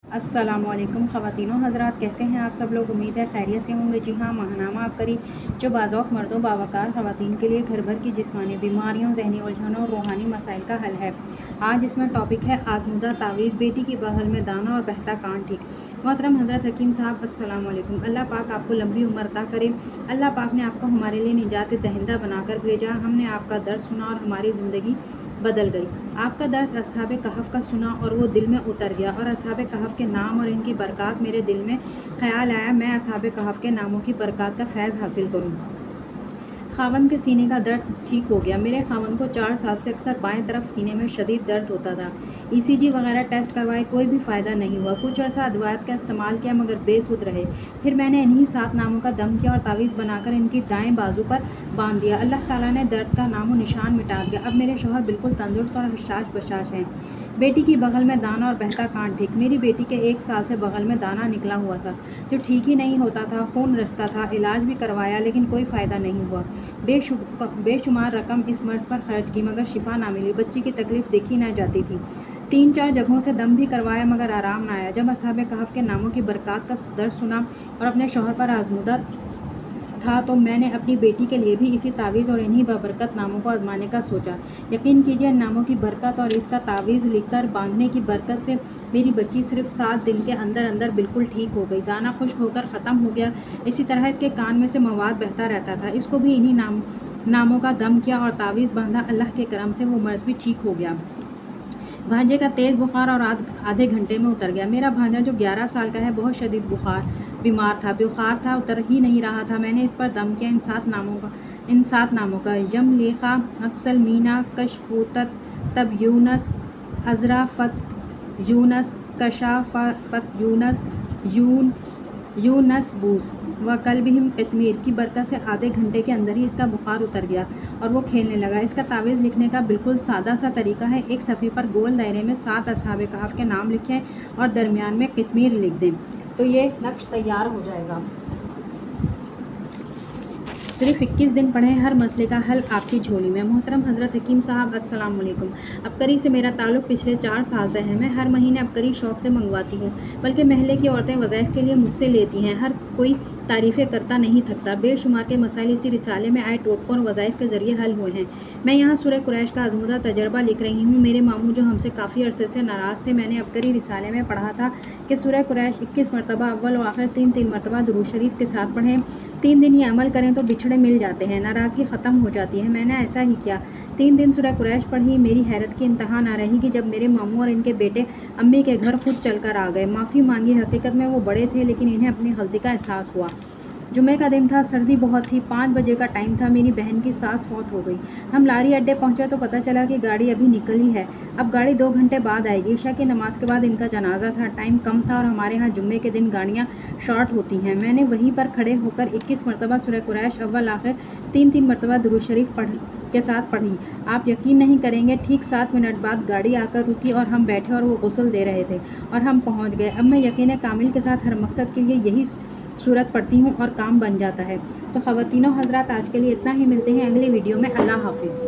अस्सलाम वालेकुम ख़वातीनो हज़रात, कैसे हैं आप सब लोग। उम्मीद है खैरियत से होंगे। जी हाँ, माहनामा आपकरी जो बाज़ौक़ मर्दों बावकार ख़वातीन के लिए घर भर की जिस्मानी बीमारियों, ज़हनी उलझनों और रूहानी मसाइल का हल है। आज इसमें टॉपिक है आज़मूदा तावीज़, बेटी की बगल में दाना और बहता कान ठीक। मोहतरम हज़रत हकीम साहब, अस्सलाम वालेकुम। अल्लाह पाक आपको लंबी उम्र अता करे। अल्लाह पाक ने आपको हमारे लिए निजात दहिंदा बनाकर भेजा। हमने आपका दर्द सुना और हमारी ज़िंदगी बदल गई। आपका दर्द असहाबे कहफ़ का सुना और वो दिल में उतर गया, और असहाबे कहफ़ के नाम और इनकी बरक़ात मेरे दिल में ख़याल आया मैं असहाबे कहफ़ के नामों की बरक़ात का फैज़ हासिल करूँ। ख़ावंद के सीने का दर्द ठीक हो गया। मेरे ख़ावंद को 4 साल से अक्सर बाएं तरफ सीने में शदीद दर्द होता था। ECG वगैरह टेस्ट करवाए, कोई भी फ़ायदा नहीं हुआ। कुछ अर्सा अदवात का इस्तेमाल किया मगर बेसुध रहे। फिर मैंने इन्हीं 7 नामों का दम किया और तावीज़ बनाकर इनकी दाएं बाजू पर बांध दिया। अल्लाह ताला ने दर्द का नामो निशान मिटा दिया। अब मेरे शौहर बिल्कुल तंदुरुस्त और हशाश बशाश हैं। बेटी की बगल में दाना और बहता कान ठीक। मेरी बेटी के 1 साल से बगल में दाना निकला हुआ था जो ठीक ही नहीं होता था, खून रिसता था। इलाज भी करवाया लेकिन कोई फ़ायदा नहीं हुआ। बेशुमार रकम इस मर्ज़ पर खर्च की मगर शिफा ना मिली। बच्ची की तकलीफ़ देखी ना जाती थी। 3-4 जगहों से दम भी करवाया मगर आराम ना आया। जब असहाबे कहफ़ के नामों की बरक़ात का दर्द सुना और अपने शौहर पर आज़मूदा था तो मैंने अपनी बेटी के लिए भी इसी तावीज़ और इन्हीं बबरकत नामों को आजमाने का सोचा। यकीन कीजिए, इन नामों की बरकत और इसका तावीज़ लिखकर बांधने की बरकत से मेरी बच्ची सिर्फ 7 दिन के अंदर अंदर बिल्कुल ठीक हो गई। दाना खुश्क होकर ख़त्म हो गया। इसी तरह इसके कान में से मवाद बहता रहता था। इसको भी इन्हीं नामों का दम किया और तावीज़ बांधा। अल्लाह के करम से वो मर्ज़ भी ठीक हो गया। भांजे का तेज़ बुखार और आधे घंटे में उतर गया। मेरा भांजा जो 11 साल का है बहुत शदीद बीमार था, बुखार था, उतर ही नहीं रहा था। मैंने इस पर दम किया इन सात नामों का यमलेखा, अक्सल, मीना, कशफूतत, तब यूनस, अज़रा फत यूनस, कशा फत यूनस बूस व कल्बिहिम कितमीर की बरकत से आधे घंटे के अंदर ही इसका बुखार उतर गया और वो खेलने लगा। इसका तावीज़ लिखने का बिल्कुल सादा सा तरीका है। एक सफ़े पर गोल दायरे में 7 असहाबे कहफ़ के नाम लिखें और दरमियान में कितमीर लिख दें तो ये नक्श तैयार हो जाएगा। सिर्फ 21 दिन पढ़ें, हर मसले का हल आपकी झोली में। मोहतरम हज़रत हकीम साहब, अस्सलाम वालेकुम। अबकरी से मेरा ताल्लुक़ पिछले 4 साल से है। मैं हर महीने अबकरी शौक़ से मंगवाती हूँ, बल्कि महल्ले की औरतें वज़ाइफ के लिए मुझसे लेती हैं। हर कोई तारीफ़ें करता नहीं थकता। बेशुमार के मसाइल इसी रिसाले में आए टोटकों और वज़ाइफ के ज़रिए हल हुए हैं। मैं यहाँ सूरह कुरैश का आज़मूदा तजर्बा लिख रही हूँ। मेरे मामू जो हमसे काफ़ी अरसे से नाराज़ थे, मैंने अबकरी रिसाले में पढ़ा था कि सूरह कुरैश 21 मरतबा अव्वल व आखिर 3-3 मरतबा दुरूद शरीफ के साथ पढ़ें। 3 दिन ये अमल करें तो बिछड़े मिल जाते हैं, नाराज़गी ख़त्म हो जाती है। मैंने ऐसा ही किया। 3 दिन सूरह कुरैश पढ़ी। मेरी हैरत की इंतहा ना रही कि जब मेरे मामू और इनके बेटे अम्मी के घर खुद चलकर आ गए। माफ़ी मांगी। हकीकत में वो बड़े थे लेकिन इन्हें अपनी गलती का एहसास हुआ। जुमे का दिन था, सर्दी बहुत थी। 5 बजे का टाइम था। मेरी बहन की सास फौत हो गई। हम लारी अड्डे पहुंचे तो पता चला कि गाड़ी अभी निकली है। अब गाड़ी 2 घंटे बाद आएगी। ईशा की नमाज के बाद इनका जनाजा था। टाइम कम था और हमारे यहाँ जुम्मे के दिन गाड़ियाँ शॉर्ट होती हैं। मैंने वहीं पर खड़े होकर 21 मरतबा सूरह कुरैश अव्वल आखिर 3-3 मरतबा दुरूद शरीफ के साथ पढ़ी। आप यकीन नहीं करेंगे, ठीक 7 मिनट बाद गाड़ी आकर रुकी और हम बैठे और वो गुस्ल दे रहे थे और हम पहुँच गए। अब मैं यकीन कामिल के साथ हर मकसद के लिए यही सूरत पढ़ती हूँ और काम बन जाता है। तो ख़वातीनो हज़रात, आज के लिए इतना ही। मिलते हैं अगली वीडियो में। अल्लाह हाफ़िज़।